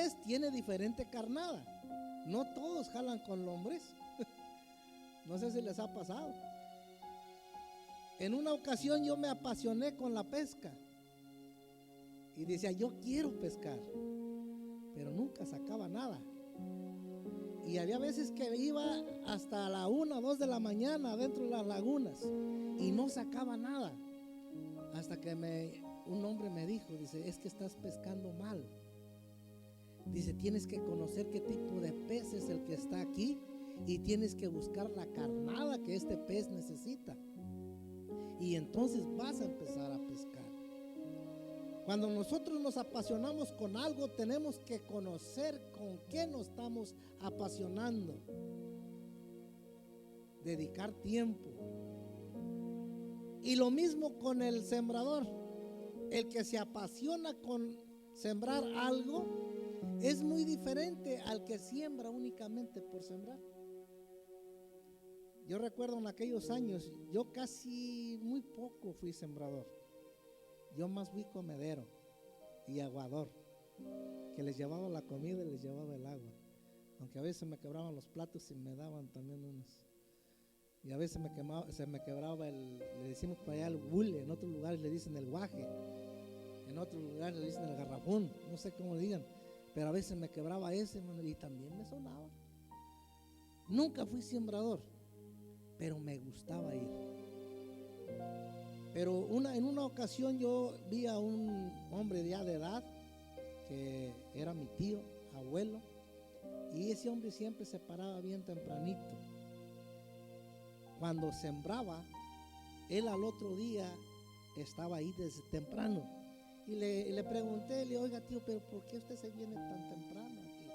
pez tiene diferente carnada. No todos jalan con lombriz. No sé si les ha pasado. En una ocasión yo me apasioné con la pesca y decía, yo quiero pescar, pero nunca sacaba nada. Y había veces que iba hasta la 1 o 2 de la mañana dentro de las lagunas y no sacaba nada. Hasta que un hombre me dijo, dice, es que estás pescando mal. Dice, tienes que conocer qué tipo de pez es el que está aquí y tienes que buscar la carnada que este pez necesita. Y entonces vas a empezar a pescar. Cuando nosotros nos apasionamos con algo, tenemos que conocer con qué nos estamos apasionando. Dedicar tiempo. Y lo mismo con el sembrador. El que se apasiona con sembrar algo es muy diferente al que siembra únicamente por sembrar. Yo recuerdo en aquellos años, yo casi muy poco fui sembrador. Yo más fui comedero y aguador, que les llevaba la comida y les llevaba el agua. Aunque a veces me quebraban los platos y me daban también unos. Y a veces se me quebraba le decimos para allá el hule, en otros lugares le dicen el guaje, en otros lugares le dicen el garrafón, no sé cómo le digan, pero a veces me quebraba ese, hermano, y también me sonaba. Nunca fui sembrador, pero me gustaba ir. Pero en una ocasión yo vi a un hombre ya de edad, que era mi tío, abuelo, y ese hombre siempre se paraba bien tempranito. Cuando sembraba, él al otro día estaba ahí desde temprano. Y le pregunté, le digo, oiga tío, pero ¿por qué usted se viene tan temprano aquí?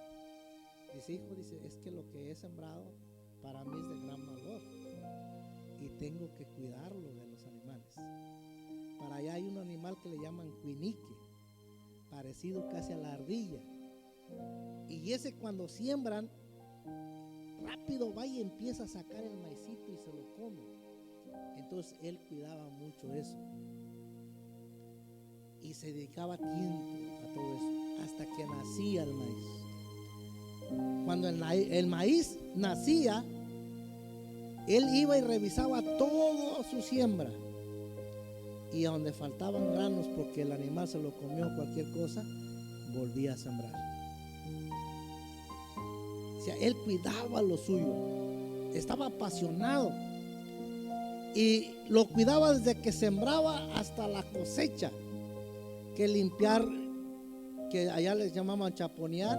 Dice, hijo, dice, es que lo que he sembrado para mí es de gran valor y tengo que cuidarlo de los animales. Para allá hay un animal que le llaman cuinique, parecido casi a la ardilla. Y ese cuando siembran, rápido va y empieza a sacar el maicito y se lo come. Entonces él cuidaba mucho eso y se dedicaba tiempo a todo eso hasta que nacía el maíz. Cuando el maíz nacía, él iba y revisaba toda su siembra, y a donde faltaban granos porque el animal se lo comió cualquier cosa, volvía a sembrar. O sea, él cuidaba lo suyo, estaba apasionado y lo cuidaba desde que sembraba hasta la cosecha. Que limpiar, que allá les llamaban chaponear,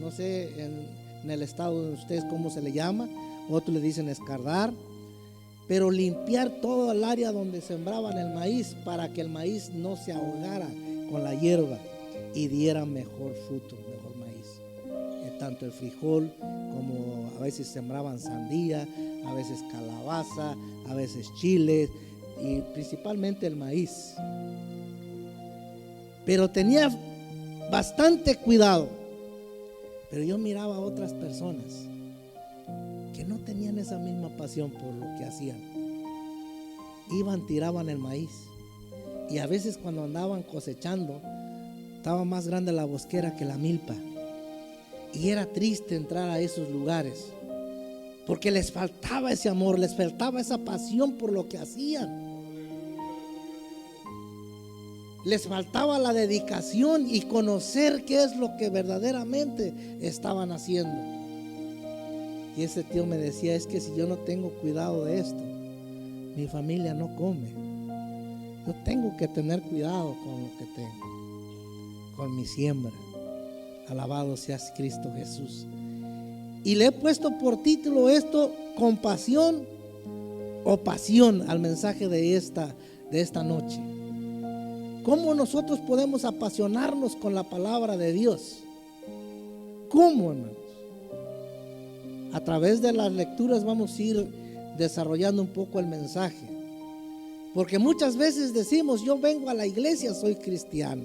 no sé en el estado de ustedes cómo se le llama, otros le dicen escardar, pero limpiar todo el área donde sembraban el maíz para que el maíz no se ahogara con la hierba y diera mejor fruto, mejor maíz. Tanto el frijol como a veces sembraban sandía, a veces calabaza, a veces chiles y principalmente el maíz. Pero tenía bastante cuidado. Pero yo miraba a otras personas que no tenían esa misma pasión por lo que hacían. Iban, tiraban el maíz, y a veces cuando andaban cosechando estaba más grande la bosquera que la milpa, y era triste entrar a esos lugares porque les faltaba ese amor, les faltaba esa pasión por lo que hacían. Les faltaba la dedicación y conocer qué es lo que verdaderamente estaban haciendo. Y ese tío me decía, es que si yo no tengo cuidado de esto, mi familia no come. Yo tengo que tener cuidado con lo que tengo, con mi siembra. Alabado seas Cristo Jesús. Y le he puesto por título esto, compasión o pasión, al mensaje de esta noche. ¿Cómo nosotros podemos apasionarnos con la palabra de Dios? ¿Cómo, hermanos? A través de las lecturas vamos a ir desarrollando un poco el mensaje. Porque muchas veces decimos, yo vengo a la iglesia, soy cristiano.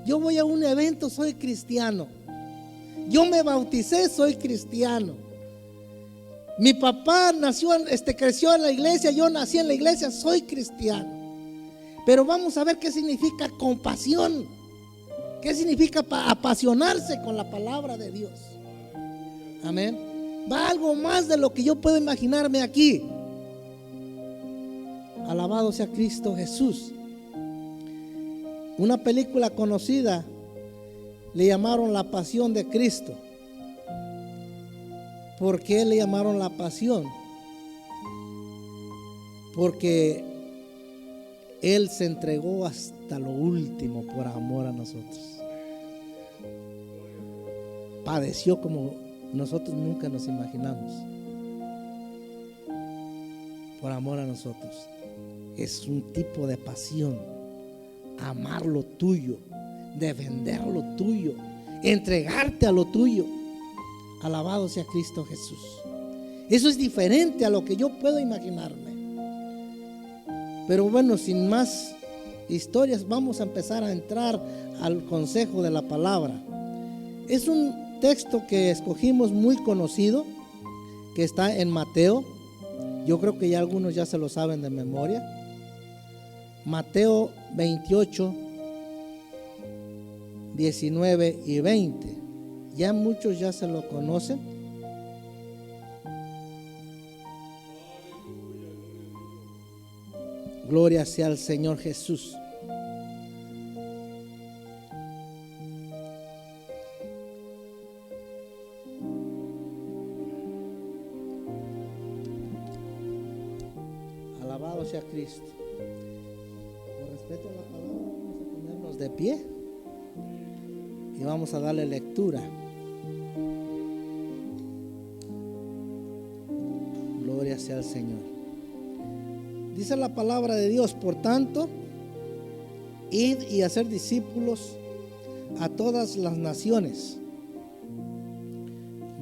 Yo voy a un evento, soy cristiano. Yo me bauticé, soy cristiano. Mi papá creció en la iglesia, yo nací en la iglesia, soy cristiano. Pero vamos a ver qué significa compasión. ¿Qué significa apasionarse con la palabra de Dios? Amén. Va algo más de lo que yo puedo imaginarme aquí. Alabado sea Cristo Jesús. Una película conocida le llamaron La Pasión de Cristo. ¿Por qué le llamaron La Pasión? Porque Él se entregó hasta lo último por amor a nosotros. Padeció como nosotros nunca nos imaginamos, por amor a nosotros. Es un tipo de pasión, amar lo tuyo, defender lo tuyo, entregarte a lo tuyo. Alabado sea Cristo Jesús. Eso es diferente a lo que yo puedo imaginarme. Pero bueno, sin más historias, vamos a empezar a entrar al consejo de la palabra. Es un texto que escogimos muy conocido, que está en Mateo. Yo creo que ya algunos ya se lo saben de memoria. Mateo 28, 19 y 20. Ya muchos ya se lo conocen. Gloria sea al Señor Jesús. Alabado sea Cristo. Por respeto a la palabra, vamos a ponernos de pie y vamos a darle lectura. Gloria sea al Señor. Dice la palabra de Dios: por tanto, id y hacer discípulos a todas las naciones,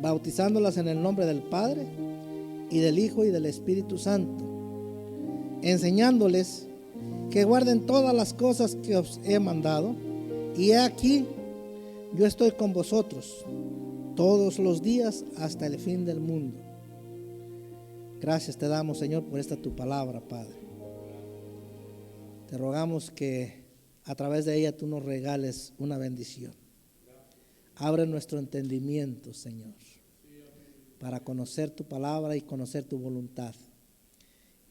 bautizándolas en el nombre del Padre y del Hijo y del Espíritu Santo, enseñándoles que guarden todas las cosas que os he mandado, y he aquí, yo estoy con vosotros todos los días hasta el fin del mundo. Gracias te damos, Señor, por esta tu palabra, Padre. Te rogamos que a través de ella tú nos regales una bendición. Abre nuestro entendimiento, Señor, para conocer tu palabra y conocer tu voluntad.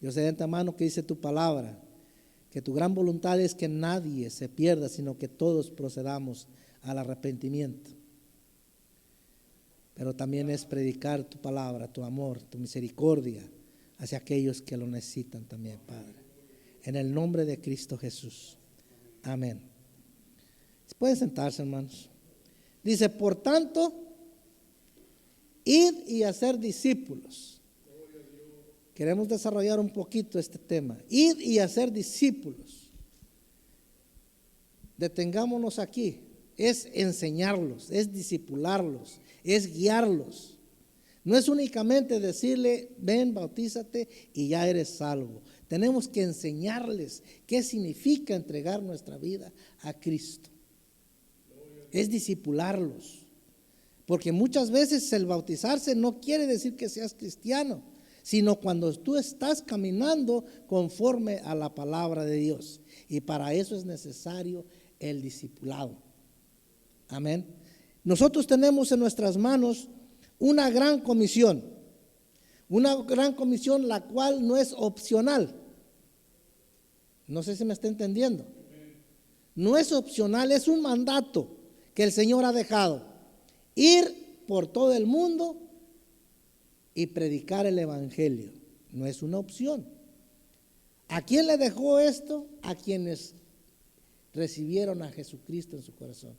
Yo sé de antemano que dice tu palabra, que tu gran voluntad es que nadie se pierda, sino que todos procedamos al arrepentimiento. Pero también es predicar tu palabra, tu amor, tu misericordia hacia aquellos que lo necesitan también, Padre. En el nombre de Cristo Jesús. Amén. Pueden sentarse, hermanos. Dice, por tanto, id y hacer discípulos. Queremos desarrollar un poquito este tema. Id y hacer discípulos. Detengámonos aquí. Es enseñarlos, es discipularlos, es guiarlos. No es únicamente decirle, ven, bautízate y ya eres salvo. Tenemos que enseñarles qué significa entregar nuestra vida a Cristo. Es discipularlos. Porque muchas veces el bautizarse no quiere decir que seas cristiano, sino cuando tú estás caminando conforme a la palabra de Dios. Y para eso es necesario el discipulado. Amén. Nosotros tenemos en nuestras manos una gran comisión la cual no es opcional. No sé si me está entendiendo. No es opcional, es un mandato que el Señor ha dejado. Ir por todo el mundo y predicar el evangelio. No es una opción. ¿A quién le dejó esto? A quienes recibieron a Jesucristo en su corazón.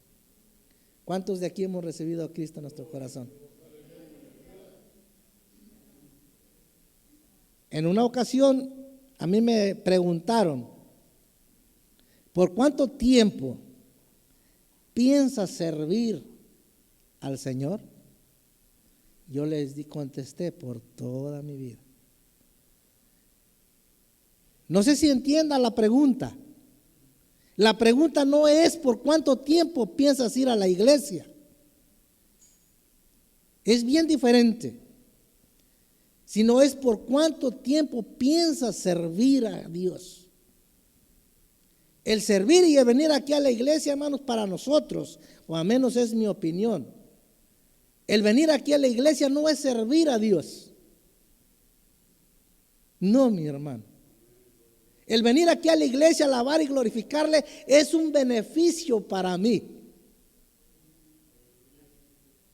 ¿Cuántos de aquí hemos recibido a Cristo en nuestro corazón? En una ocasión a mí me preguntaron, ¿por cuánto tiempo piensas servir al Señor? Yo les contesté, por toda mi vida. No sé si entiendan la pregunta. La pregunta no es por cuánto tiempo piensas ir a la iglesia. Es bien diferente. Sino es por cuánto tiempo piensas servir a Dios. El servir y el venir aquí a la iglesia, hermanos, para nosotros, o al menos es mi opinión, el venir aquí a la iglesia no es servir a Dios. No, mi hermano. El venir aquí a la iglesia, alabar y glorificarle es un beneficio para mí.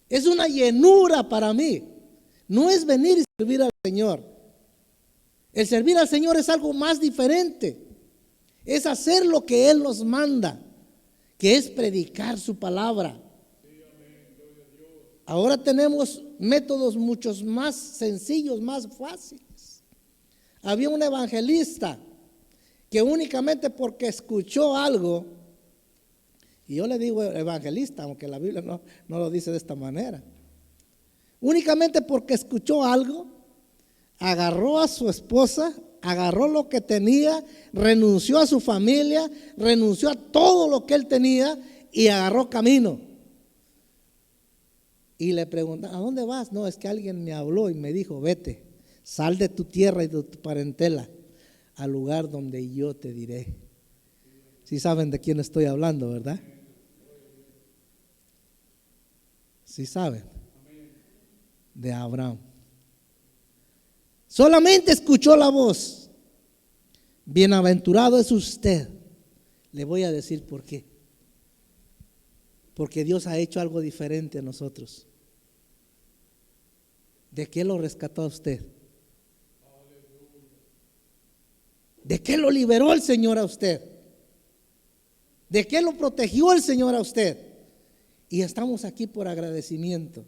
Es una llenura para mí. No es venir y servir al Señor. El servir al Señor es algo más diferente. Es hacer lo que Él nos manda, que es predicar su palabra. Ahora tenemos métodos muchos más sencillos, más fáciles. Había un evangelista que únicamente porque escuchó algo, y yo le digo evangelista, aunque la Biblia no lo dice de esta manera, únicamente porque escuchó algo, agarró a su esposa, agarró lo que tenía, renunció a su familia, renunció a todo lo que él tenía y agarró camino. Y le pregunta, ¿a dónde vas? No, es que alguien me habló y me dijo, vete, sal de tu tierra y de tu parentela al lugar donde yo te diré. Sí saben de quién estoy hablando, ¿verdad? Sí saben. De Abraham. Solamente escuchó la voz. Bienaventurado es usted. Le voy a decir por qué. Porque Dios ha hecho algo diferente a nosotros. ¿De qué lo rescató a usted? ¿De qué lo liberó el Señor a usted? ¿De qué lo protegió el Señor a usted? Y estamos aquí por agradecimiento,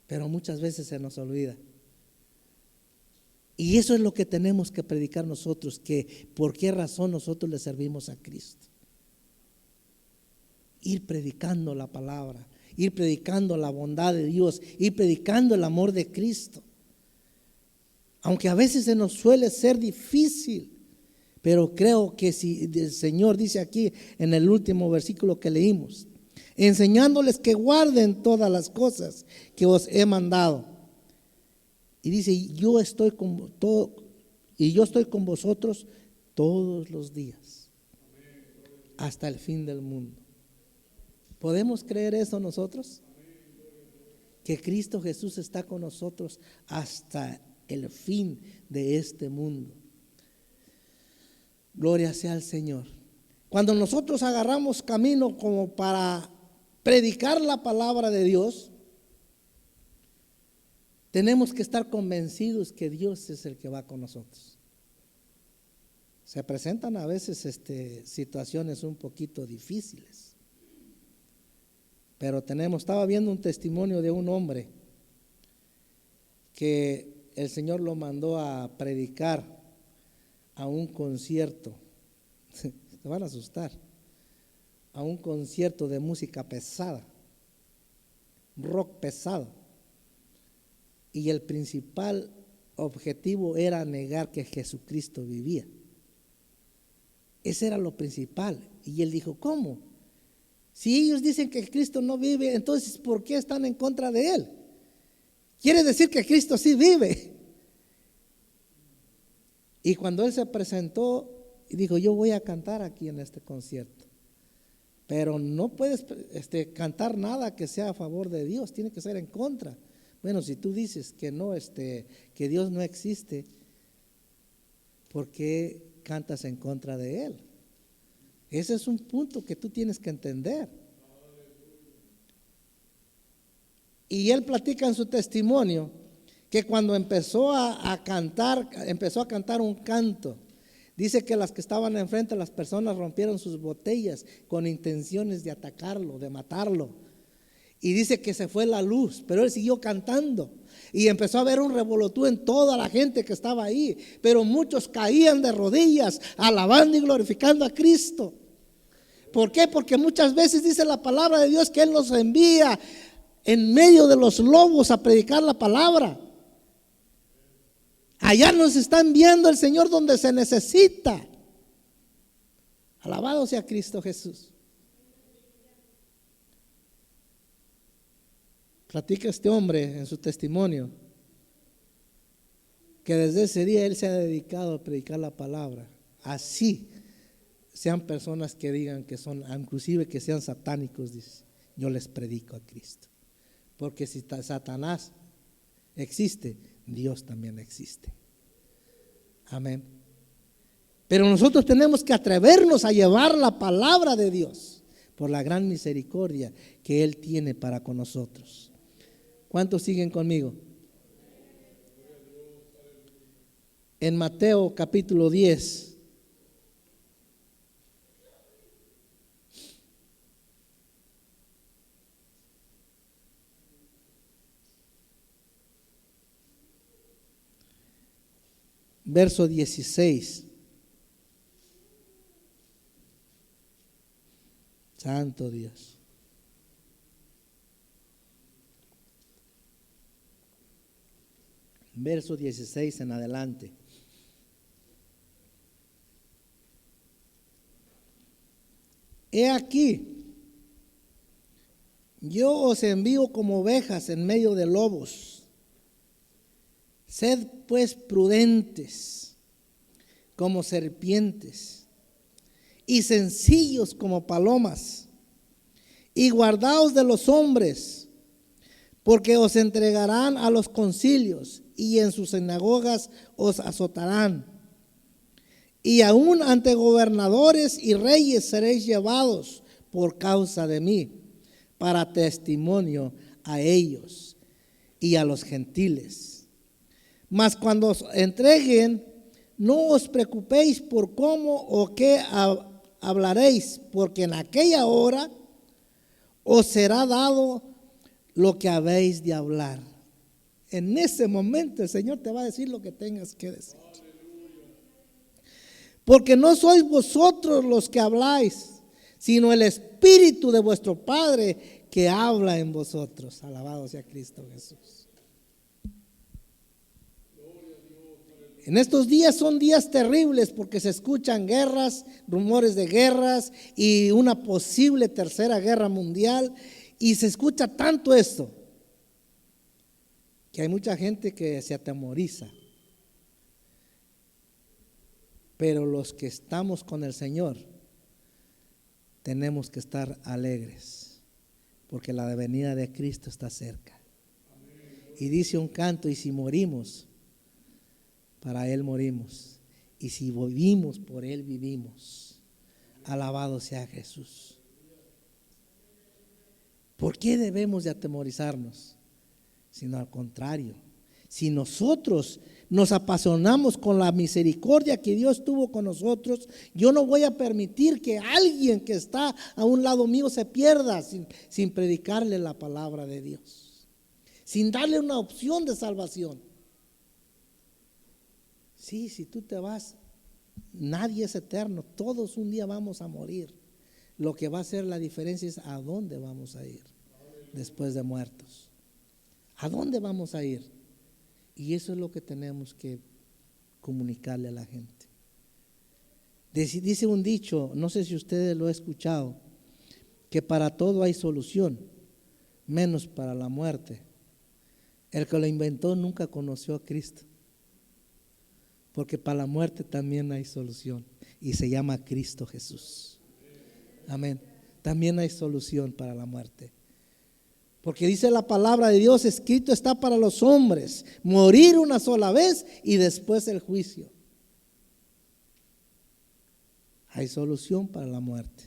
pero muchas veces se nos olvida. Y eso es lo que tenemos que predicar nosotros, que por qué razón nosotros le servimos a Cristo. Ir predicando la palabra, ir predicando la bondad de Dios, ir predicando el amor de Cristo. Aunque a veces se nos suele ser difícil, pero creo que si el Señor dice aquí en el último versículo que leímos, enseñándoles que guarden todas las cosas que os he mandado. Y dice, yo estoy con vosotros todos los días, hasta el fin del mundo. ¿Podemos creer eso nosotros? Que Cristo Jesús está con nosotros hasta el fin de este mundo. Gloria sea al Señor. Cuando nosotros agarramos camino como para predicar la palabra de Dios, tenemos que estar convencidos que Dios es el que va con nosotros. Se presentan a veces situaciones un poquito difíciles, pero estaba viendo un testimonio de un hombre que el Señor lo mandó a predicar a un concierto. Se van a asustar. A un concierto de música pesada, rock pesado. Y el principal objetivo era negar que Jesucristo vivía. Ese era lo principal. Y él dijo, ¿cómo? Si ellos dicen que Cristo no vive, entonces ¿por qué están en contra de Él? Quiere decir que Cristo sí vive. Y cuando Él se presentó y dijo, yo voy a cantar aquí en este concierto, pero no puedes cantar nada que sea a favor de Dios, tiene que ser en contra. Bueno, si tú dices que no, que Dios no existe, ¿por qué cantas en contra de Él? Ese es un punto que tú tienes que entender. Y él platica en su testimonio que cuando empezó a cantar un canto, dice que las que estaban enfrente, las personas rompieron sus botellas con intenciones de atacarlo, de matarlo. Y dice que se fue la luz, pero él siguió cantando. Y empezó a haber un revolotú en toda la gente que estaba ahí. Pero muchos caían de rodillas, alabando y glorificando a Cristo. ¿Por qué? Porque muchas veces dice la palabra de Dios que Él nos envía en medio de los lobos a predicar la palabra. Allá nos está enviando el Señor donde se necesita. Alabado sea Cristo Jesús. Platica este hombre en su testimonio que desde ese día él se ha dedicado a predicar la palabra. Así sean personas que digan que son, inclusive que sean satánicos, dice, yo les predico a Cristo. Porque si Satanás existe, Dios también existe. Amén. Pero nosotros tenemos que atrevernos a llevar la palabra de Dios por la gran misericordia que Él tiene para con nosotros. ¿Cuántos siguen conmigo? En Mateo capítulo 10. Verso 16. Santo Dios. Verso 16 en adelante. He aquí, yo os envío como ovejas en medio de lobos. Sed pues prudentes como serpientes y sencillos como palomas, y guardaos de los hombres, porque os entregarán a los concilios y en sus sinagogas os azotarán, y aún ante gobernadores y reyes seréis llevados por causa de mí, para testimonio a ellos y a los gentiles. Mas cuando os entreguen, no os preocupéis por cómo o qué hablaréis, porque en aquella hora os será dado lo que habéis de hablar. En ese momento el Señor te va a decir lo que tengas que decir. Porque no sois vosotros los que habláis, sino el Espíritu de vuestro Padre que habla en vosotros. Alabado sea Cristo Jesús. En estos días son días terribles porque se escuchan guerras, rumores de guerras y una posible tercera guerra mundial, y se escucha tanto esto que hay mucha gente que se atemoriza. Pero los que estamos con el Señor tenemos que estar alegres porque la venida de Cristo está cerca. Y dice un canto, y si morimos, para Él morimos, y si vivimos, por Él vivimos. Alabado sea Jesús. ¿Por qué debemos de atemorizarnos? Sino al contrario, si nosotros nos apasionamos con la misericordia que Dios tuvo con nosotros, yo no voy a permitir que alguien que está a un lado mío se pierda sin predicarle la palabra de Dios, sin darle una opción de salvación. Sí, si tú te vas, nadie es eterno, todos un día vamos a morir. Lo que va a hacer la diferencia es a dónde vamos a ir después de muertos. ¿A dónde vamos a ir? Y eso es lo que tenemos que comunicarle a la gente. Dice un dicho, no sé si ustedes lo han escuchado, que para todo hay solución, menos para la muerte. El que lo inventó nunca conoció a Cristo. Porque para la muerte también hay solución y se llama Cristo Jesús. Amén. También hay solución para la muerte. Porque dice la palabra de Dios, escrito está para los hombres, morir una sola vez y después el juicio. Hay solución para la muerte.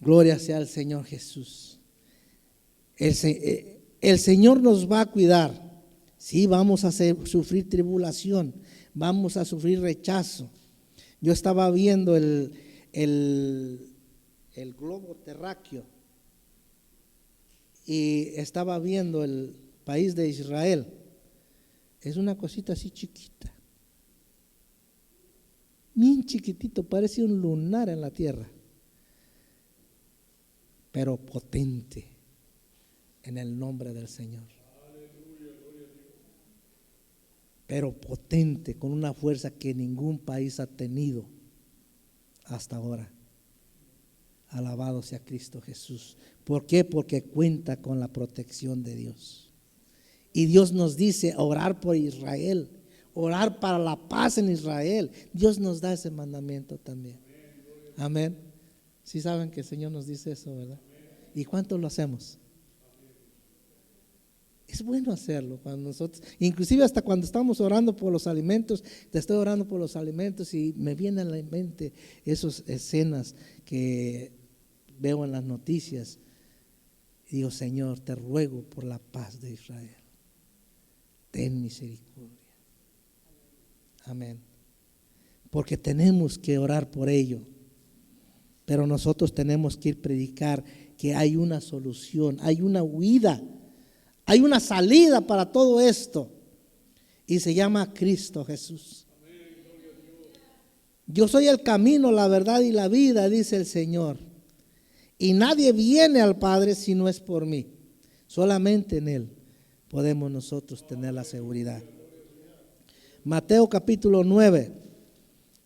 Gloria sea al Señor Jesús. El Señor nos va a cuidar. Sí, vamos a sufrir tribulación, vamos a sufrir rechazo. Yo estaba viendo el globo terráqueo y estaba viendo el país de Israel. Es una cosita así chiquita, bien chiquitito, parece un lunar en la tierra, pero potente en el nombre del Señor. Pero potente, con una fuerza que ningún país ha tenido hasta ahora. Alabado sea Cristo Jesús. ¿Por qué? Porque cuenta con la protección de Dios. Y Dios nos dice orar por Israel, orar para la paz en Israel. Dios nos da ese mandamiento también. Amén. Sí saben que el Señor nos dice eso, ¿verdad? ¿Y cuánto lo hacemos? Es bueno hacerlo cuando nosotros, inclusive hasta cuando estamos orando por los alimentos, te estoy orando por los alimentos y me vienen a la mente esas escenas que veo en las noticias. Y digo, Señor, te ruego por la paz de Israel. Ten misericordia. Amén. Porque tenemos que orar por ello. Pero nosotros tenemos que ir a predicar que hay una solución, hay una huida, hay una salida para todo esto. Y se llama Cristo Jesús. Yo soy el camino, la verdad y la vida, dice el Señor. Y nadie viene al Padre si no es por mí. Solamente en Él podemos nosotros tener la seguridad. Mateo capítulo 9.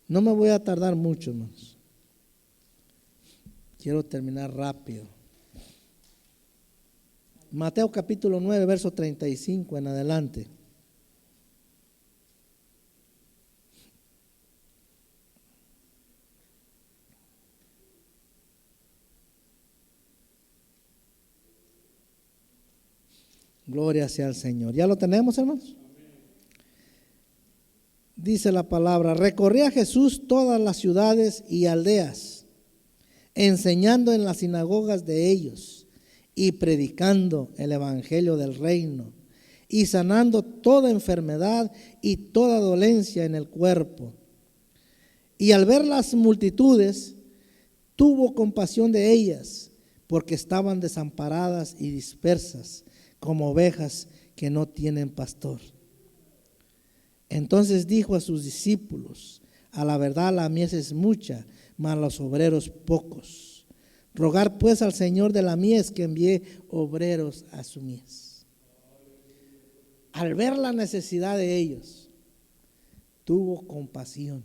No me voy a tardar mucho, hermanos. Quiero terminar rápido. Mateo capítulo 9, verso 35 en adelante. Gloria sea al Señor. ¿Ya lo tenemos, hermanos? Dice la palabra: recorría Jesús todas las ciudades y aldeas, enseñando en las sinagogas de ellos y predicando el evangelio del reino y sanando toda enfermedad y toda dolencia en el cuerpo. Y al ver las multitudes, tuvo compasión de ellas, porque estaban desamparadas y dispersas, como ovejas que no tienen pastor. Entonces dijo a sus discípulos: a la verdad la mies es mucha, mas los obreros pocos. Rogar pues al Señor de la mies que envíe obreros a su mies. Al ver la necesidad de ellos, tuvo compasión.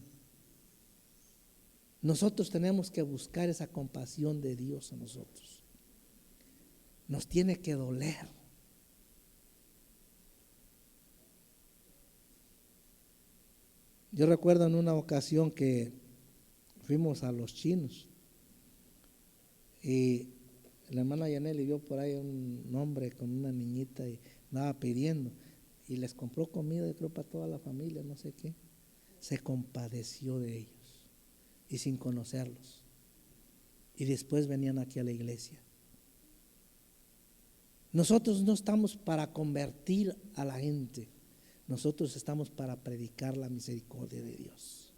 Nosotros tenemos que buscar esa compasión de Dios en nosotros. Nos tiene que doler. Yo recuerdo en una ocasión que fuimos a los chinos y la hermana Yaneli vio por ahí un hombre con una niñita y andaba pidiendo y les compró comida, yo creo para toda la familia, no sé qué. Se compadeció de ellos y sin conocerlos. Y después venían aquí a la iglesia. Nosotros no estamos para convertir a la gente. Nosotros estamos para predicar la misericordia de Dios.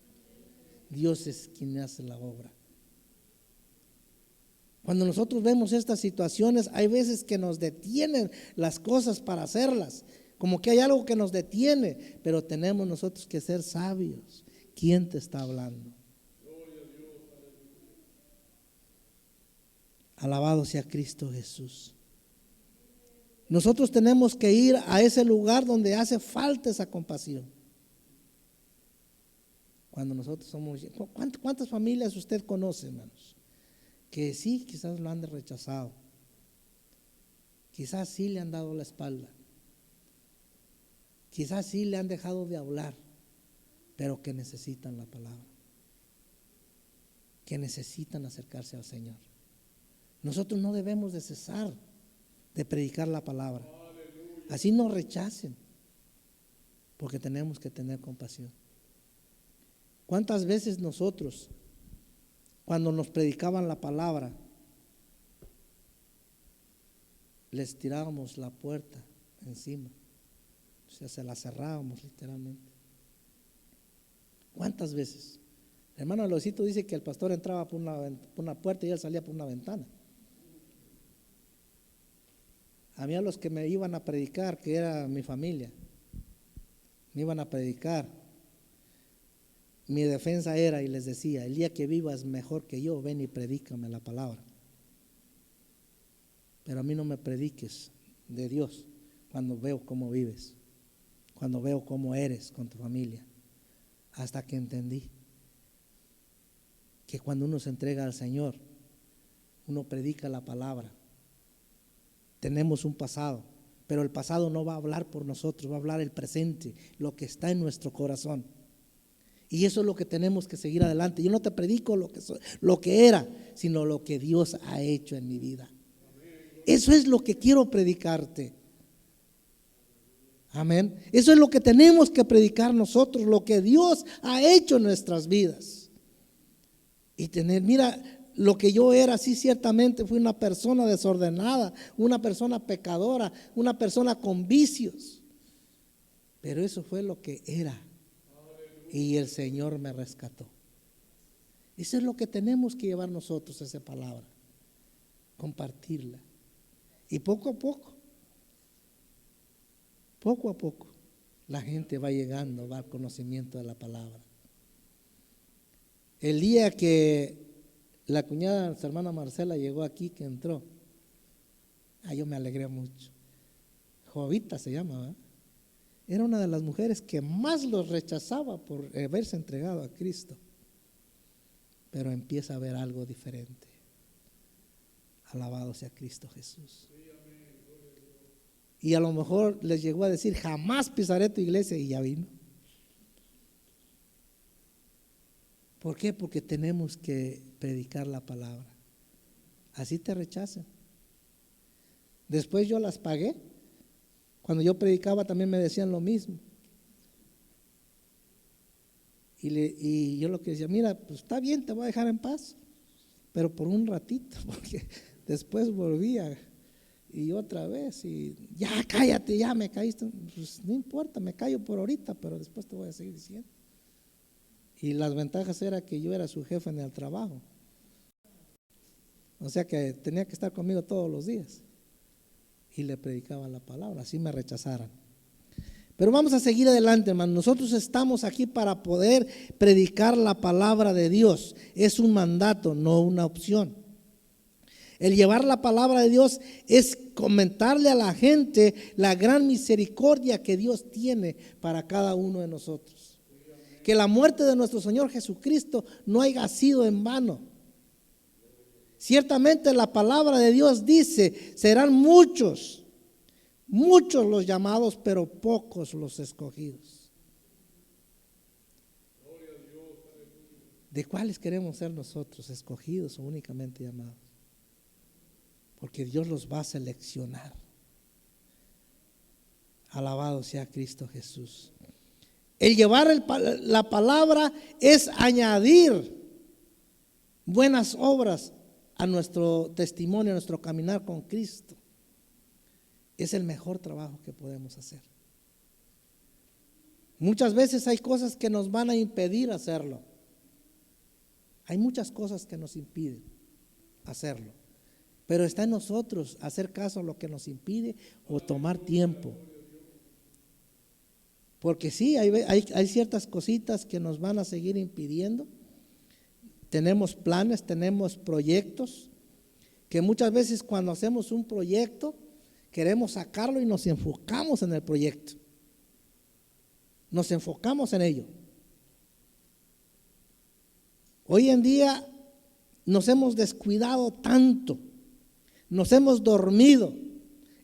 Dios es quien hace la obra. Cuando nosotros vemos estas situaciones, hay veces que nos detienen las cosas para hacerlas. Como que hay algo que nos detiene, pero tenemos nosotros que ser sabios. ¿Quién te está hablando? Alabado sea Cristo Jesús. Nosotros tenemos que ir a ese lugar donde hace falta esa compasión. Cuando nosotros somos... ¿Cuántas familias usted conoce, hermanos? Que sí, quizás lo han rechazado. Quizás sí le han dado la espalda. Quizás sí le han dejado de hablar, pero que necesitan la palabra. Que necesitan acercarse al Señor. Nosotros no debemos de cesar de predicar la palabra. Así nos rechacen, porque tenemos que tener compasión. ¿Cuántas veces nosotros, cuando nos predicaban la palabra, les tirábamos la puerta encima? O sea, se la cerrábamos literalmente. ¿Cuántas veces? El hermano Aloysito dice que el pastor entraba por una puerta y él salía por una ventana. A mí, a los que me iban a predicar, que era mi familia, me iban a predicar, mi defensa era y les decía: el día que vivas mejor que yo, ven y predícame la palabra. Pero a mí no me prediques de Dios cuando veo cómo vives, cuando veo cómo eres con tu familia. Hasta que entendí que cuando uno se entrega al Señor, uno predica la palabra. Tenemos un pasado, Pero el pasado no va a hablar por nosotros, va a hablar el presente, lo que está en nuestro corazón. Y eso es lo que tenemos que seguir adelante. Yo no te predico lo que era, sino lo que Dios ha hecho en mi vida. Eso es lo que quiero predicarte. Amén. Eso es lo que tenemos que predicar nosotros, lo que Dios ha hecho en nuestras vidas. Y mira, lo que yo era, sí, ciertamente fui una persona desordenada, una persona pecadora, una persona con vicios. Pero eso fue lo que era. Y el Señor me rescató. Eso es lo que tenemos que llevar nosotros, esa palabra. Compartirla. Y poco a poco, la gente va llegando, va al conocimiento de la palabra. El día que la cuñada, nuestra hermana Marcela, llegó aquí, que entró, yo me alegré mucho. Jovita se llama, ¿verdad? Era una de las mujeres que más los rechazaba por haberse entregado a Cristo. Pero empieza a ver algo diferente. Alabado sea Cristo Jesús. Y a lo mejor les llegó a decir, jamás pisaré tu iglesia, y ya vino. ¿Por qué? Porque tenemos que predicar la palabra. Así te rechazan. Después yo las pagué. Cuando yo predicaba también me decían lo mismo. Y yo lo que decía, mira, pues está bien, te voy a dejar en paz, pero por un ratito, porque después volvía y otra vez, y ya cállate, ya me caíste. Pues no importa, me callo por ahorita, pero después te voy a seguir diciendo. Y las ventajas era que yo era su jefe en el trabajo. O sea que tenía que estar conmigo todos los días. Y le predicaba la palabra, así me rechazaran. Pero vamos a seguir adelante, hermano. Nosotros estamos aquí para poder predicar la palabra de Dios. Es un mandato, no una opción. El llevar la palabra de Dios es comentarle a la gente la gran misericordia que Dios tiene para cada uno de nosotros. Que la muerte de nuestro Señor Jesucristo no haya sido en vano. Ciertamente la palabra de Dios dice, serán muchos los llamados, pero pocos los escogidos. ¿De cuáles queremos ser nosotros, escogidos o únicamente llamados? Porque Dios los va a seleccionar. Alabado sea Cristo Jesús. El llevar la palabra es añadir buenas obras a nuestro testimonio, a nuestro caminar con Cristo. Es el mejor trabajo que podemos hacer. Muchas veces hay cosas que nos van a impedir hacerlo. Hay muchas cosas que nos impiden hacerlo. Pero está en nosotros hacer caso a lo que nos impide o tomar tiempo. Porque sí, hay ciertas cositas que nos van a seguir impidiendo. Tenemos planes, tenemos proyectos, que muchas veces cuando hacemos un proyecto, queremos sacarlo y nos enfocamos en el proyecto. Nos enfocamos en ello. Hoy en día nos hemos descuidado tanto, nos hemos dormido.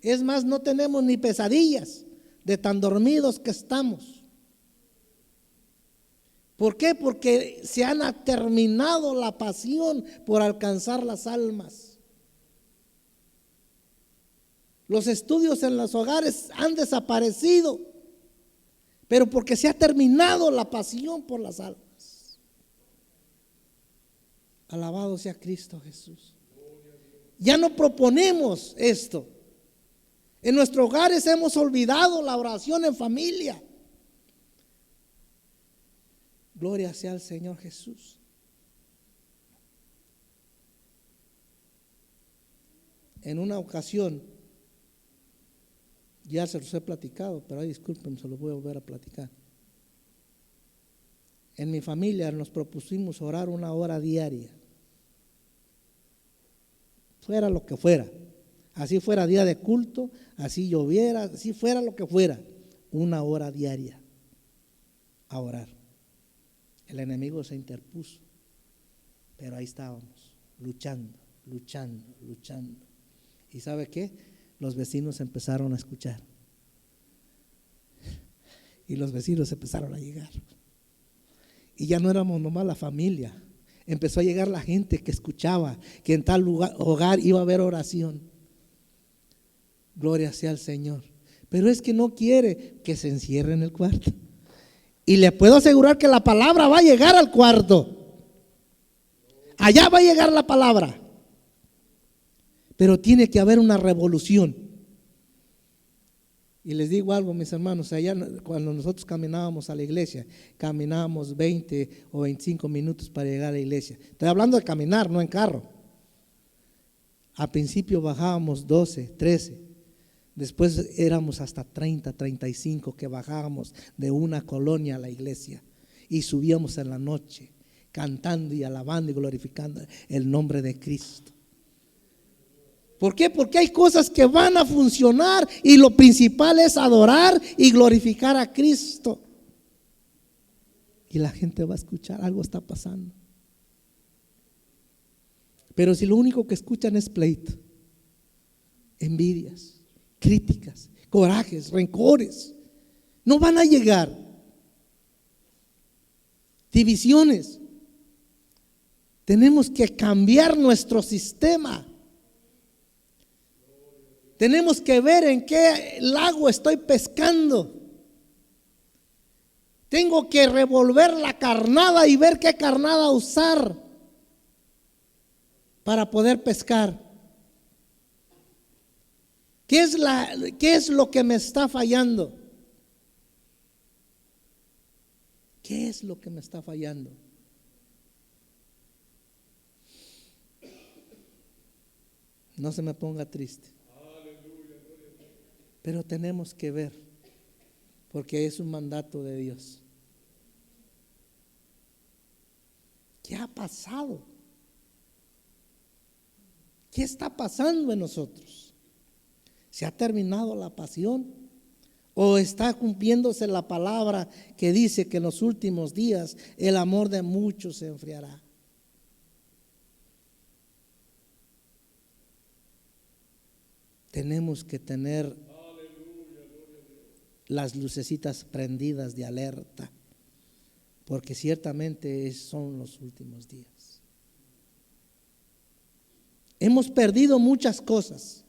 Es más, no tenemos ni pesadillas de tan dormidos que estamos. ¿Por qué? Porque se han terminado la pasión por alcanzar las almas. Los estudios en los hogares han desaparecido, pero porque se ha terminado la pasión por las almas. Alabado sea Cristo Jesús. Ya no proponemos esto. En nuestros hogares hemos olvidado la oración en familia. Gloria sea al Señor Jesús. En una ocasión, ya se los he platicado, pero disculpen, se los voy a volver a platicar. En mi familia nos propusimos orar 1 hora diaria. Fuera lo que fuera. Así fuera día de culto, así lloviera, así fuera lo que fuera. 1 hora diaria a orar. El enemigo se interpuso, pero ahí estábamos, luchando. ¿Y sabe qué? los vecinos empezaron a escuchar. Y los vecinos empezaron a llegar. Y ya no éramos nomás la familia. Empezó a llegar la gente que escuchaba que en tal hogar iba a haber oración. Gloria sea al Señor. Pero es que no quiere que se encierre en el cuarto. Y le puedo asegurar que la palabra va a llegar al cuarto. Allá va a llegar la palabra. Pero tiene que haber una revolución. Y les digo algo, mis hermanos, allá cuando nosotros caminábamos a la iglesia, caminábamos 20 o 25 minutos para llegar a la iglesia. Estoy hablando de caminar, no en carro. Al principio bajábamos 12, 13. Después éramos hasta 30, 35 que bajábamos de una colonia a la iglesia. Y subíamos en la noche, cantando y alabando y glorificando el nombre de Cristo. ¿Por qué? Porque hay cosas que van a funcionar y lo principal es adorar y glorificar a Cristo. Y la gente va a escuchar, algo está pasando. Pero si lo único que escuchan es pleito, envidias, críticas, corajes, rencores, no van a llegar. Divisiones. Tenemos que cambiar nuestro sistema. Tenemos que ver en qué lago estoy pescando. Tengo que revolver la carnada y ver qué carnada usar para poder pescar. ¿Qué es lo que me está fallando? ¿Qué es lo que me está fallando? No se me ponga triste. Pero tenemos que ver, porque es un mandato de Dios. ¿Qué ha pasado? ¿Qué está pasando en nosotros? ¿Se ha terminado la pasión? ¿O está cumpliéndose la palabra que dice que en los últimos días el amor de muchos se enfriará? Tenemos que tener las lucecitas prendidas de alerta, porque ciertamente son los últimos días. Hemos perdido muchas cosas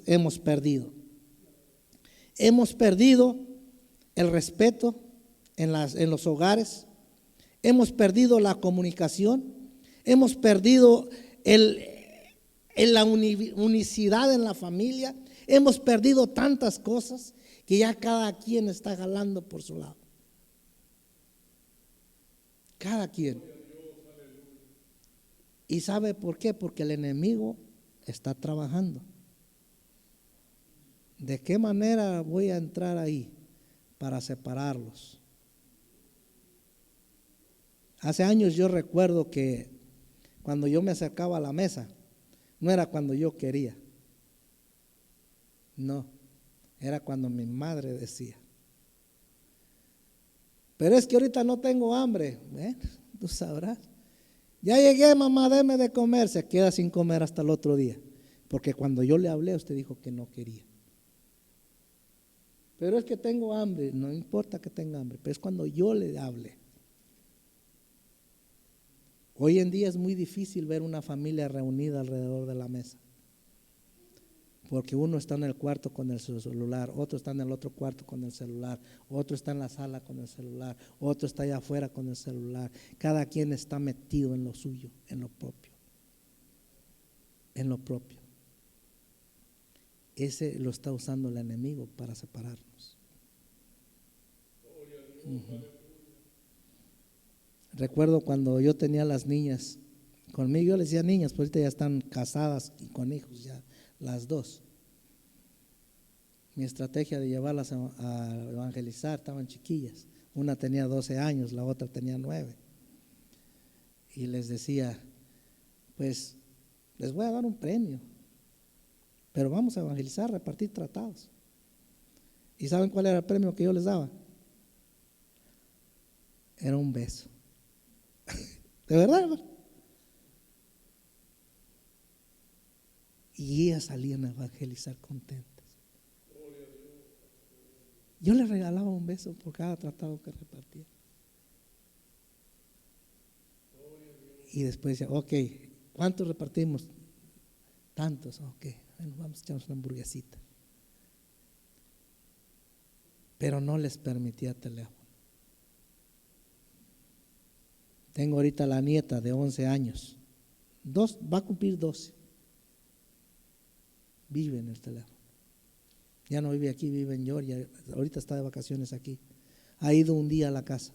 hemos perdido. Hemos perdido el respeto en los hogares, hemos perdido la comunicación, hemos perdido la unicidad en la familia. Hemos perdido tantas cosas que ya cada quien está jalando por su lado. Cada quien. ¿Y sabe por qué? Porque el enemigo está trabajando. ¿De qué manera voy a entrar ahí para separarlos? Hace años yo recuerdo que cuando yo me acercaba a la mesa, no era cuando yo quería. No, era cuando mi madre decía. Pero es que ahorita no tengo hambre. Tú sabrás. Ya llegué, mamá, deme de comer. Se queda sin comer hasta el otro día. Porque cuando yo le hablé, usted dijo que no quería. Pero es que tengo hambre. No importa que tenga hambre, pero es cuando yo le hablé. Hoy en día es muy difícil ver una familia reunida alrededor de la mesa. Porque uno está en el cuarto con el celular, otro está en el otro cuarto con el celular, otro está en la sala con el celular, otro está allá afuera con el celular. Cada quien está metido en lo suyo, en lo propio. En lo propio. Ese lo está usando el enemigo para separarnos. Recuerdo cuando yo tenía las niñas conmigo, yo les decía niñas, pero ahorita ya están casadas y con hijos ya. Las dos. Mi estrategia de llevarlas a evangelizar, estaban chiquillas. Una tenía 12 años, la otra tenía 9. Y les decía, pues les voy a dar un premio, pero vamos a evangelizar, repartir tratados. ¿Y saben cuál era el premio que yo les daba? Era un beso. ¿De verdad, hermano? Y ellas salían a evangelizar contentas. Yo les regalaba un beso por cada tratado que repartía. Y después decía, ok, ¿cuántos repartimos? Tantos, ok, bueno, vamos a echarnos una hamburguesita. Pero no les permitía teléfono. Tengo ahorita la nieta de 11 años, va a cumplir 12. Vive en el teléfono. Ya no vive aquí, vive en Georgia, ahorita está de vacaciones aquí. Ha ido un día a la casa,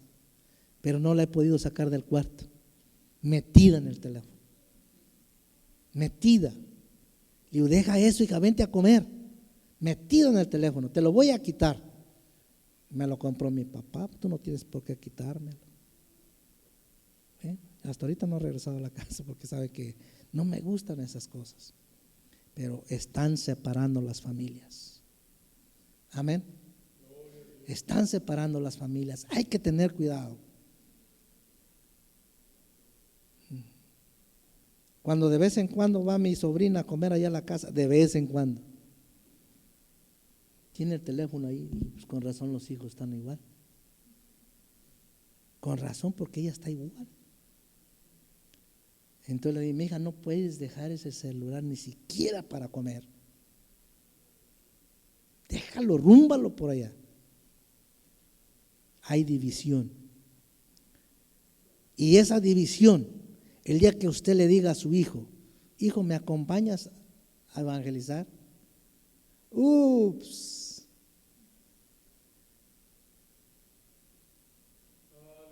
pero no la he podido sacar del cuarto. Metida en el teléfono. Metida. Le digo, deja eso, hija, vente a comer. Metida en el teléfono, te lo voy a quitar. Me lo compró mi papá, tú no tienes por qué quitármelo. Hasta ahorita no he regresado a la casa porque sabe que no me gustan esas cosas. Pero están separando las familias. Amén. Están separando las familias. Hay que tener cuidado. Cuando de vez en cuando va mi sobrina a comer allá a la casa, de vez en cuando, tiene el teléfono ahí, y pues con razón los hijos están igual. Con razón, porque ella está igual. Entonces le dije, mi hija, no puedes dejar ese celular ni siquiera para comer. Déjalo, rúmbalo por allá. Hay división. Y esa división, el día que usted le diga a su hijo, hijo, ¿me acompañas a evangelizar? Ups.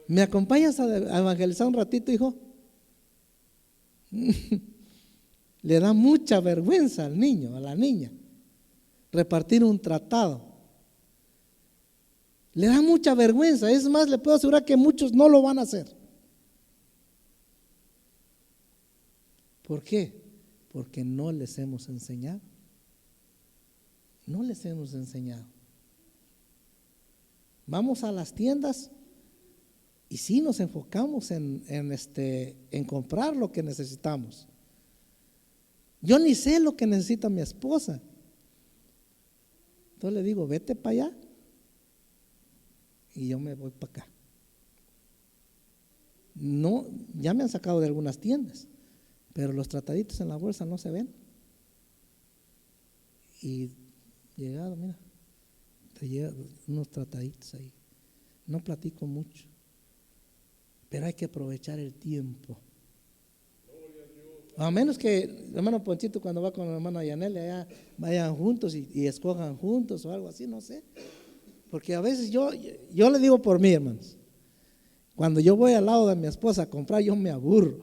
¿Me acompañas a evangelizar un ratito, hijo? Le da mucha vergüenza al niño, a la niña, repartir un tratado. Le da mucha vergüenza. Es más, le puedo asegurar que muchos no lo van a hacer. ¿Por qué? Porque no les hemos enseñado. No les hemos enseñado. Vamos a las tiendas y sí nos enfocamos en comprar lo que necesitamos. Yo ni sé lo que necesita mi esposa. Entonces le digo, vete para allá y yo me voy para acá. No, ya me han sacado de algunas tiendas, pero los trataditos en la bolsa no se ven. Y llegado, mira, te llegan unos trataditos ahí. No platico mucho, pero hay que aprovechar el tiempo. A menos que el hermano Ponchito, cuando va con el hermano Yanel, allá vayan juntos y escojan juntos o algo así, no sé. Porque a veces yo le digo por mí, hermanos, cuando yo voy al lado de mi esposa a comprar, yo me aburro,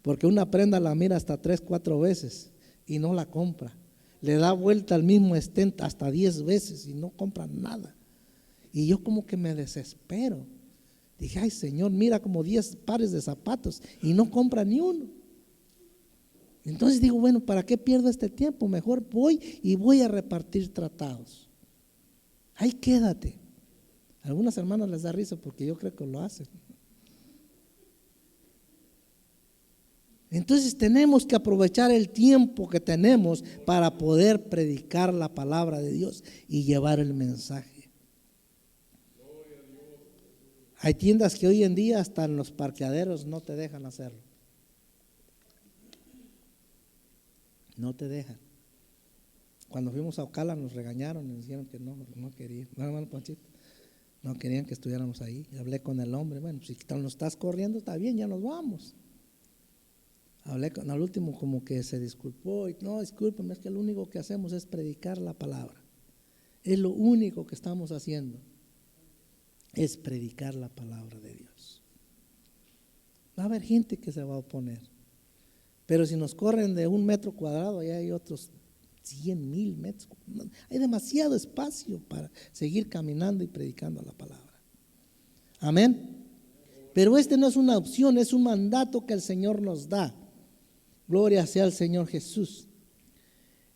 porque una prenda la mira hasta 3, 4 veces y no la compra. Le da vuelta al mismo estén hasta 10 veces y no compra nada. Y yo como que me desespero. Dije, ay Señor, mira como 10 pares de zapatos y no compra ni uno. Entonces digo, bueno, ¿para qué pierdo este tiempo? Mejor voy a repartir tratados. Ahí quédate. A algunas hermanas les da risa porque yo creo que lo hacen. Entonces tenemos que aprovechar el tiempo que tenemos para poder predicar la palabra de Dios y llevar el mensaje. Hay tiendas que hoy en día hasta en los parqueaderos no te dejan hacerlo. No te dejan. Cuando fuimos a Ocala nos regañaron, nos dijeron que no querían. No, hermano Ponchito, no querían que estuviéramos ahí. Y hablé con el hombre, bueno, si nos estás corriendo, está bien, ya nos vamos. Hablé con al último, como que se disculpó y no, discúlpeme, es que lo único que hacemos es predicar la palabra. Es lo único que estamos haciendo, es predicar la palabra de Dios. Va a haber gente que se va a oponer, pero si nos corren de 1 metro cuadrado, allá hay otros 100,000 metros. Hay demasiado espacio para seguir caminando y predicando la palabra. Amén. Pero no es una opción, es un mandato que el Señor nos da. Gloria sea al Señor Jesús.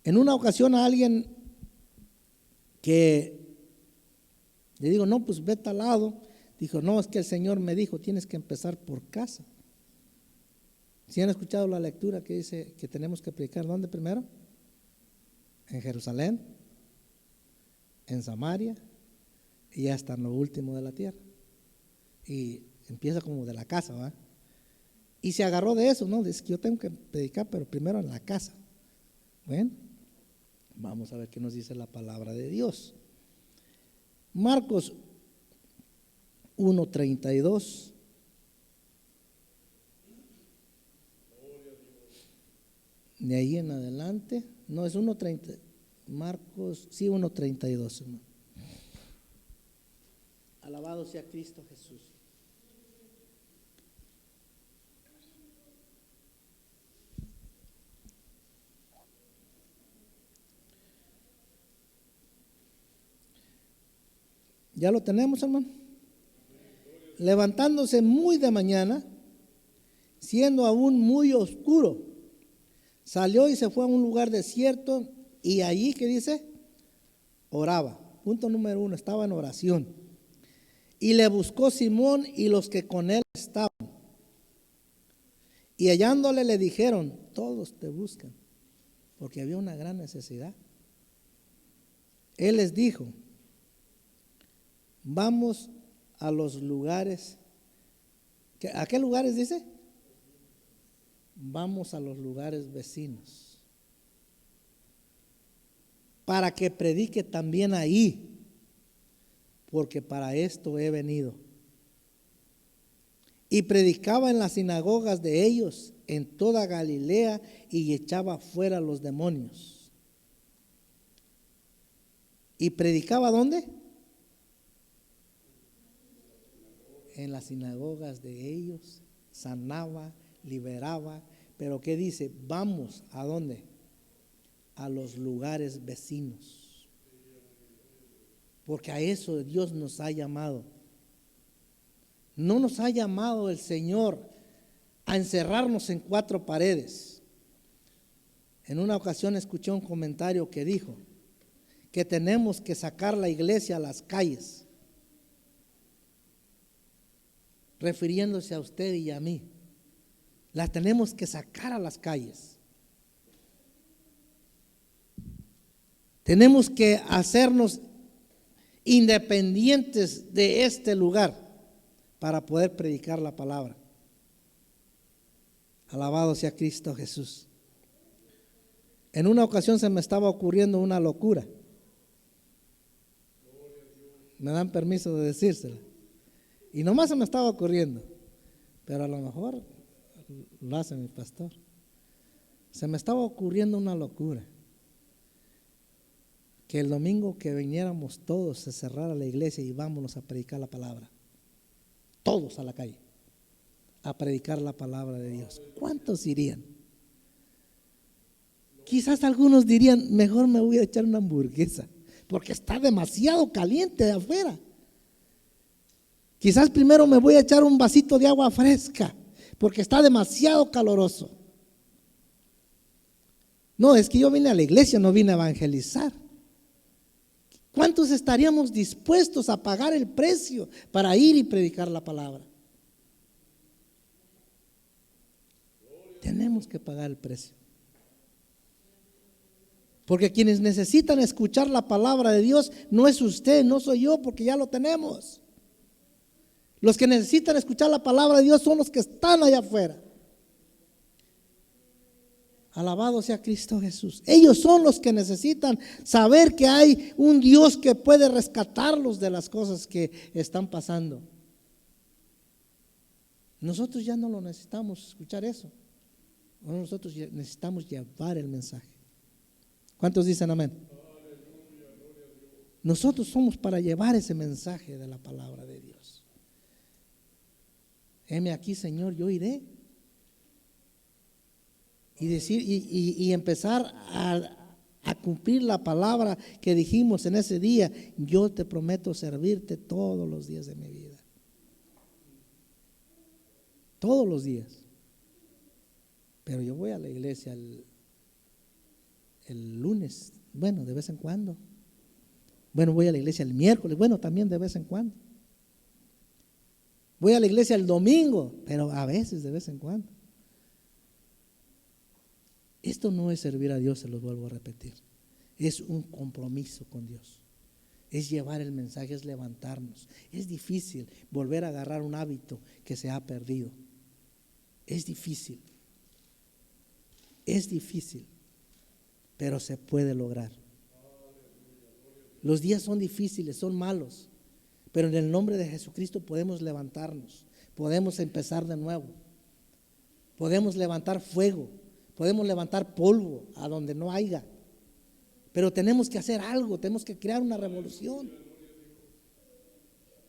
En una ocasión a alguien que le digo, no, pues vete al lado. Dijo, no, es que el Señor me dijo, tienes que empezar por casa. ¿Sí han escuchado la lectura que dice que tenemos que predicar? ¿Dónde primero? en Jerusalén, en Samaria y hasta en lo último de la tierra. Y empieza como de la casa, ¿va? Y se agarró de eso, ¿no? Dice que yo tengo que predicar, pero primero en la casa. Bueno, vamos a ver qué nos dice la palabra de Dios. Marcos 1:32. De ahí en adelante, no es 1:30, Marcos, sí, 1:32, hermano. Alabado sea Cristo Jesús. ¿Ya lo tenemos, hermano? Levantándose muy de mañana, siendo aún muy oscuro, salió y se fue a un lugar desierto y allí, ¿qué dice? Oraba. Punto número 1, estaba en oración. Y le buscó Simón y los que con él estaban. Y hallándole le dijeron, todos te buscan, porque había una gran necesidad. Él les dijo, vamos a los lugares. ¿A qué lugares dice? Vamos a los lugares vecinos, para que predique también ahí, porque para esto he venido. Y predicaba en las sinagogas de ellos en toda Galilea y echaba fuera los demonios. ¿Y predicaba dónde? En las sinagogas de ellos, sanaba, liberaba. Pero ¿qué dice? Vamos, ¿a dónde? A los lugares vecinos. Porque a eso Dios nos ha llamado. No nos ha llamado el Señor a encerrarnos en 4 paredes. En una ocasión escuché un comentario que dijo que tenemos que sacar la iglesia a las calles, refiriéndose a usted y a mí. La tenemos que sacar a las calles. Tenemos que hacernos independientes de este lugar para poder predicar la palabra. Alabado sea Cristo Jesús. En una ocasión se me estaba ocurriendo una locura. Me dan permiso de decírsela. Y nomás se me estaba ocurriendo, pero a lo mejor lo hace mi pastor. Se me estaba ocurriendo una locura. Que el domingo que viniéramos todos, se cerrara la iglesia y vámonos a predicar la palabra. Todos a la calle, a predicar la palabra de Dios. ¿Cuántos irían? Quizás algunos dirían, mejor me voy a echar una hamburguesa, porque está demasiado caliente de afuera. Quizás primero me voy a echar un vasito de agua fresca, porque está demasiado caloroso. No, es que yo vine a la iglesia, no vine a evangelizar. ¿Cuántos estaríamos dispuestos a pagar el precio para ir y predicar la palabra? Tenemos que pagar el precio. Porque quienes necesitan escuchar la palabra de Dios no es usted, no soy yo, porque ya lo tenemos. Los que necesitan escuchar la palabra de Dios son los que están allá afuera. Alabado sea Cristo Jesús. Ellos son los que necesitan saber que hay un Dios que puede rescatarlos de las cosas que están pasando. Nosotros ya no lo necesitamos escuchar eso. Nosotros necesitamos llevar el mensaje. ¿Cuántos dicen amén? Nosotros somos para llevar ese mensaje de la palabra de Dios. Heme aquí, Señor, yo iré. Y decir y empezar a cumplir la palabra que dijimos en ese día. Yo te prometo servirte todos los días de mi vida. Todos los días. Pero yo voy a la iglesia el lunes, bueno, de vez en cuando. Bueno, voy a la iglesia el miércoles, bueno, también de vez en cuando. Voy a la iglesia el domingo, pero a veces de vez en cuando. Esto no es servir a Dios, se los vuelvo a repetir. es un compromiso con Dios. Es llevar el mensaje, es levantarnos. Es difícil volver a agarrar un hábito que se ha perdido. Es difícil. Es difícil, pero se puede lograr. Los días son difíciles, son malos, pero en el nombre de Jesucristo podemos levantarnos, podemos empezar de nuevo, podemos levantar fuego, podemos levantar polvo a donde no haya, pero tenemos que hacer algo, tenemos que crear una revolución.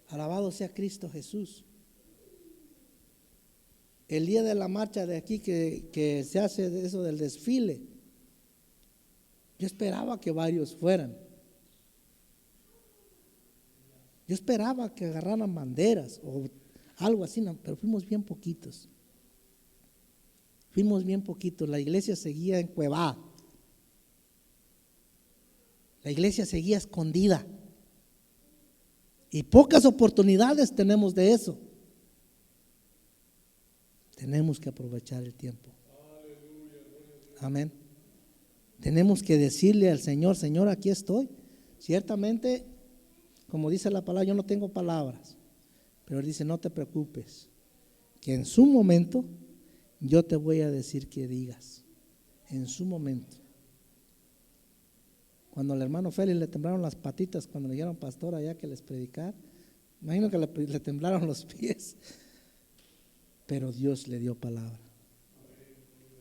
Alabado sea Cristo Jesús. El día de la marcha de aquí que se hace eso del desfile, yo esperaba que varios fueran. Yo esperaba que agarraran banderas o algo así, pero fuimos bien poquitos. Fuimos bien poquitos. La iglesia seguía encuevada. La iglesia seguía escondida. Y pocas oportunidades tenemos de eso. Tenemos que aprovechar el tiempo. Amén. Tenemos que decirle al Señor: Señor, aquí estoy. Ciertamente, como dice la palabra, yo no tengo palabras, pero Él dice: no te preocupes, que en su momento yo te voy a decir que digas. En su momento. Cuando al hermano Félix le temblaron las patitas cuando le dijeron pastor allá que les predicar, imagino que le temblaron los pies, pero Dios le dio palabra.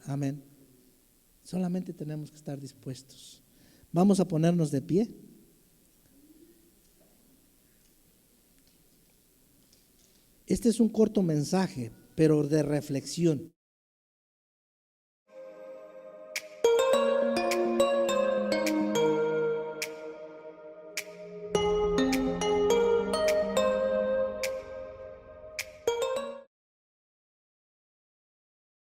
Amén. Solamente tenemos que estar dispuestos. Vamos a ponernos de pie. Este es un corto mensaje, pero de reflexión.